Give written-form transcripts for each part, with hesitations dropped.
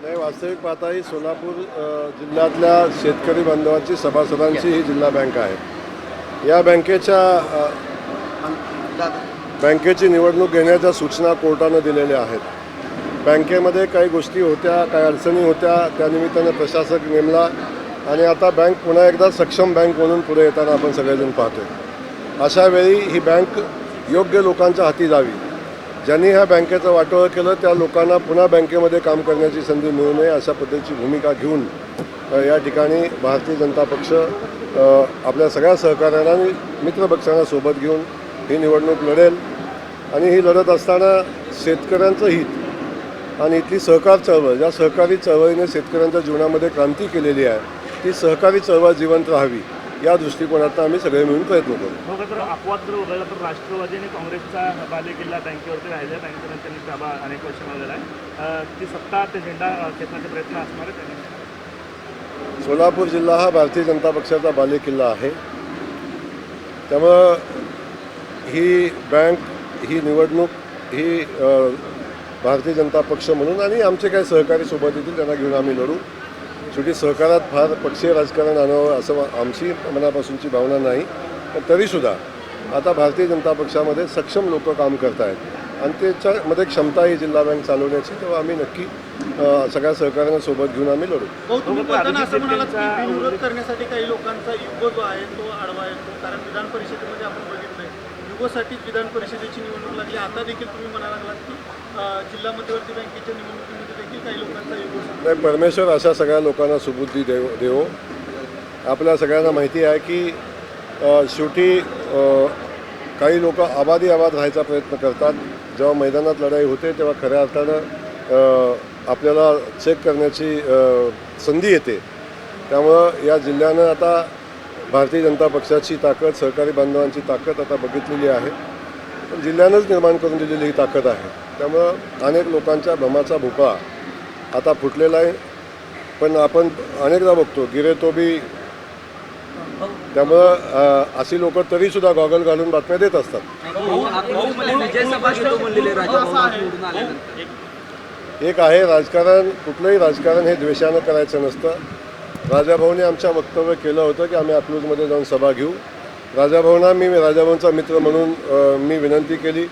नाही, वास्तविक पाहता ही सोलापूर जिल्ह्यातल्या शेतकरी बांधवांची सभासदांची ही जिल्हा बँक आहे। या बँकेची निवडणूक घेण्याच्या सूचना कोर्टानं दिलेल्या आहेत। बँकेमध्ये काही गोष्टी होत्या, काही अडचणी होत्या, त्यानिमित्तानं प्रशासक नेमला आणि आता बँक पुन्हा एकदा सक्षम बँक म्हणून पुढे येताना आपण सगळेजण पाहतोय। अशा वेळी ही बँक योग्य लोकांच्या हाती जावी। ज्यांनी ह्या बँकेचं वाटोळं केलं त्या लोकांना पुन्हा बँकेमध्ये काम करण्याची संधी मिळू नये अशा पद्धतीची भूमिका घेऊन या ठिकाणी भारतीय जनता पक्ष आपल्या सगळ्या सहकाऱ्यांना आणि मित्रपक्षांना सोबत घेऊन ही निवडणूक लढेल। आणि ही लढत असताना शेतकऱ्यांचं हित आणि इथली सहकार चळवळ, ज्या सहकारी चळवळीने शेतकऱ्यांच्या जीवनामध्ये क्रांती केलेली आहे, ती सहकारी चळवळ जिवंत राहावी या दृष्टिकोनातून आम्ही सगळे मिळून प्रयत्न करू। जर अपवाद जर उघडला तर राष्ट्रवादी आणि काँग्रेसचा बालेकिल्ला बँकेवरती राहिला, बँकेनं त्यांनी ताबा अनेक वर्ष मिळवलेला आहे। ती सत्ता ते झेंडा खेचण्याचे प्रयत्न असणार आहे। सोलापूर जिल्हा हा भारतीय जनता पक्षाचा बालेकिल्ला आहे। त्यामुळं ही बँक, ही निवडणूक ही भारतीय जनता पक्ष म्हणून आणि आमचे काही सहकारी सोबत येतील त्यांना घेऊन आम्ही लढू। शेवटी सहकारात फार पक्षीय राजकारण आणावं असं आमची मनापासूनची भावना नाही, पण तरीसुद्धा आता भारतीय जनता पक्षामध्ये सक्षम लोक काम करत आहेत आणि त्याच्यामध्ये क्षमता ही जिल्हा बँक चालवण्याची, तेव्हा आम्ही नक्की सगळ्या सहकाऱ्यांना सोबत घेऊन आम्ही लढू। असं म्हणालात की बिनविरोध करण्यासाठी काही लोकांचा युग जो आहे तो आडवा येतो, कारण विधान परिषदेमध्ये आपण बघितलंय युगोसाठीच विधान परिषदेची निवडणूक लागली। आता देखील तुम्ही म्हणायला लागलात की जिल्हा मध्यवर्ती बँकेच्या निवडणुकीमध्ये देखील काही लोकांचा युग नाही, परमेश्वर अशा सगळ्या लोकांना सुबुद्धी देवो। आपल्या सगळ्यांना माहिती आहे की शेवटी काही लोक आबाद राहायचा प्रयत्न करतात। जेव्हा मैदानात लढाई होते तेव्हा खऱ्या अर्थानं आपल्याला चेक करण्याची संधी येते। त्यामुळं या जिल्ह्यानं आता भारतीय जनता पक्षाची ताकद, सहकारी बांधवांची ताकद आता बघितलेली आहे, पण जिल्ह्यानंच निर्माण करून दिलेली ही ताकद आहे। त्यामुळं अनेक लोकांच्या भ्रमाचा भोपळा आता फुटलेला आहे, पण आपण अनेकदा बघतो गिरे तो भी। त्यामुळं अशी लोक तरीसुद्धा गॉगल घालून बातम्या देत असतात। एक आहे राजकारण, कुठलंही राजकारण हे द्वेषानं करायचं नसतं। राजाभाऊने आमच्या वक्तव्य केलं होतं की आम्ही अकलूजमध्ये जाऊन सभा घेऊ। राजाभाऊंचा मित्र म्हणून मी विनंती केली,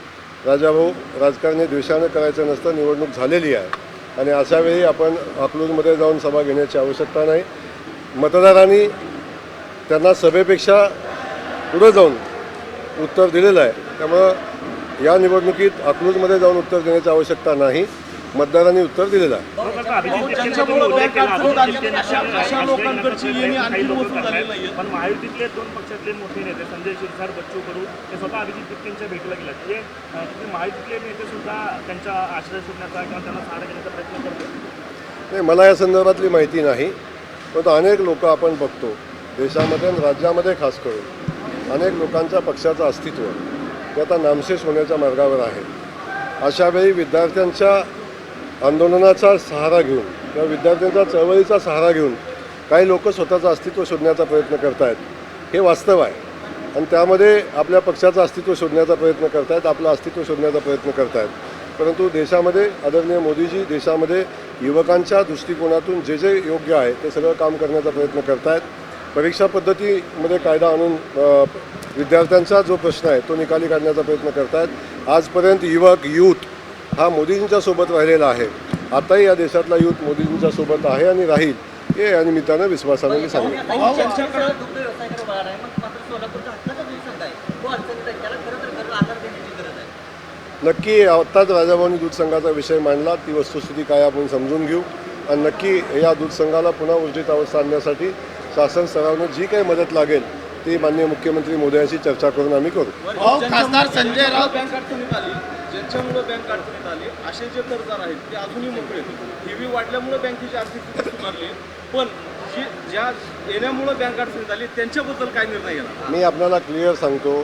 राजाभाऊ राजकारण हे द्वेषानं करायचं नसतं, निवडणूक झालेली आहे आणि अशावेळी आपण अकलूजमध्ये जाऊन सभा घेण्याची आवश्यकता नाही। मतदारांनी त्यांना सभेपेक्षा पुढं जाऊन उत्तर दिलेलं आहे, त्यामुळं या निवडणुकीत अकलूजमध्ये जाऊन उत्तर देण्याची आवश्यकता नाही, मतदारांनी उत्तर दिलेलं आहे। पण महायुतीतले दोन पक्षातले मोठे नेते संजय शिरसाट, बच्चू कडू हे स्वतः अभिजित बिप्टेंच्या भेटीला गेले, जे महायुतीतले नेते सुद्धा त्यांचा आश्रय शोधण्याचा किंवा त्यांना सहारा घेण्याचा प्रयत्न करतात। नाही, मला या संदर्भातली माहिती नाही, पण अनेक लोक आपण बघतो देशामध्ये आणि राज्यामध्ये खास करून अनेक लोकांच्या पक्षाचं अस्तित्व ते आता नामशेष होण्याच्या मार्गावर आहे। अशावेळी विद्यार्थ्यांच्या आंदोलनाचा सहारा घेऊन किंवा विद्यार्थ्यांच्या चळवळीचा सहारा घेऊन काही लोक स्वतःचं अस्तित्व शोधण्याचा प्रयत्न करत आहेत, हे वास्तव आहे। आणि त्यामध्ये आपल्या पक्षाचं अस्तित्व शोधण्याचा प्रयत्न करत आहेत, आपलं अस्तित्व शोधण्याचा प्रयत्न करत आहेत। परंतु देशामध्ये आदरणीय मोदीजी देशामध्ये युवकांच्या दृष्टिकोनातून जे जे योग्य आहे ते सगळं काम करण्याचा प्रयत्न करत आहेत। परीक्षा पद्धतीमध्ये कायदा आणून विद्यार्थ्यांचा जो प्रश्न आहे तो निकाली काढण्याचा प्रयत्न करत आहेत। आजपर्यंत यूथ हा मोदीजींच्या सोबत राहिलेला आहे, आताही या देशातला यूथ मोदीजींच्या सोबत आहे आणि राहील, हे या निमित्तानं विश्वासाने मी सांगेन। नक्की आत्ताच राजाभाऊंनी दूध संघाचा विषय मांडला, ती वस्तुस्थिती काय आपण समजून घेऊ आणि नक्की या दूध संघाला पुन्हा ऊर्जित अवस्था आणण्यासाठी शासन स्तरावरून जी काही मदत लागेल ती माननीय मुख्यमंत्री मोदयांशी चर्चा करून आम्ही करू। खासदार संजय राऊत बँक अडचणीत आली, ज्यांच्यामुळे बँक अडचणीत आली असे जे कर्जदार आहेत ते अजूनही मोकळे, ठेवी वाढल्यामुळे बँकेची आर्थिक स्थिती सुधारली, पण ज्या येण्यामुळे बँक अडचणीत आली त्यांच्याबद्दल काय निर्णय घेणार? मी आपल्याला क्लिअर सांगतो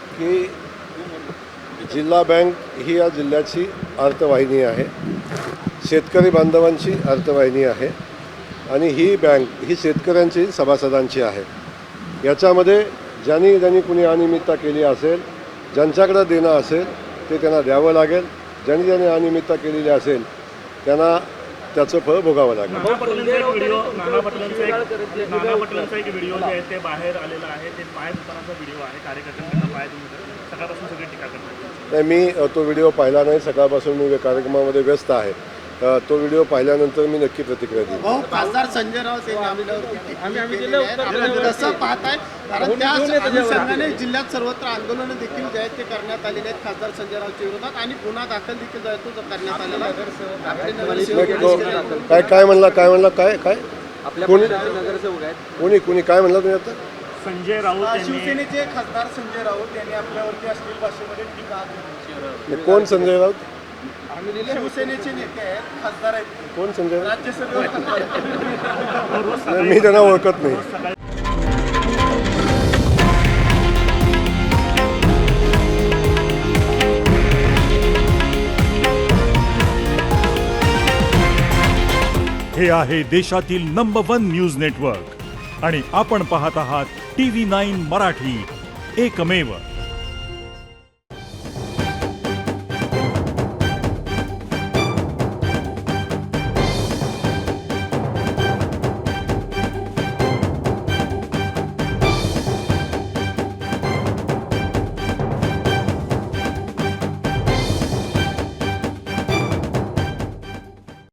की जिल्हा बँक ही या जिल्ह्याची अर्थवाहिनी आहे, शेतकरी बांधवांची अर्थवाहिनी आहे आणि ही बँक ही शेतकऱ्यांची सभासदांची आहे। याच्यामध्ये ज्यांनी कुणी अनियमितता केली असेल, ज्यांच्याकडे देणं असेल ते त्यांना द्यावं लागेल, ज्यांनी अनियमितता केलेली असेल त्यांना त्याचं फळ भोगावं लागेल. नाना पाटलांचा एक व्हिडिओ जे आहे ते बाहेर आलेला आहे. ते पाय धुतानाचा व्हिडिओ आहे. कार्यकर्त्यांना पाय धुवून सकाळपासून सगळे टीका करतात. नाही, मी तो व्हिडिओ पाहिला नाही. सकाळपासून मी कार्यक्रमामध्ये व्यस्त आहे. तो व्हिडिओ पाहिल्यानंतर मी नक्की प्रतिक्रिया देईन. भाऊ, खासदार संजय राऊत यांनी कसं पाहताय, कारण त्या अनुषंगाने जिल्ह्यात सर्वत्र आंदोलनं देखील जे आहेत ते करण्यात आलेले आहेत खासदार संजय राऊतच्या विरोधात आणि गुन्हा दाखल देखील जो आहे तो करण्यात आलेला आहे. आपले नगरसेवक काय म्हणला काय कोणी नगरसेवक आहेत. कोणी काय म्हणला तुम्ही आता? संजय राऊत यांनी शिवसेनेचे खासदार संजय राऊत यांनी आपल्यावरती अश्लील भाषेमध्ये टीका केली. कोण संजय राऊत? शिवसेनेचे नेते आहेत, खासदार आहेत, कोण संजय राऊत? राज्यसभेवर मी त्यांना ओळखत नाही. सकाळी हे आहे देशातील नंबर 1 न्यूज नेटवर्क आणि आपण पाहत आहात TV9 मराठी, एकमेव.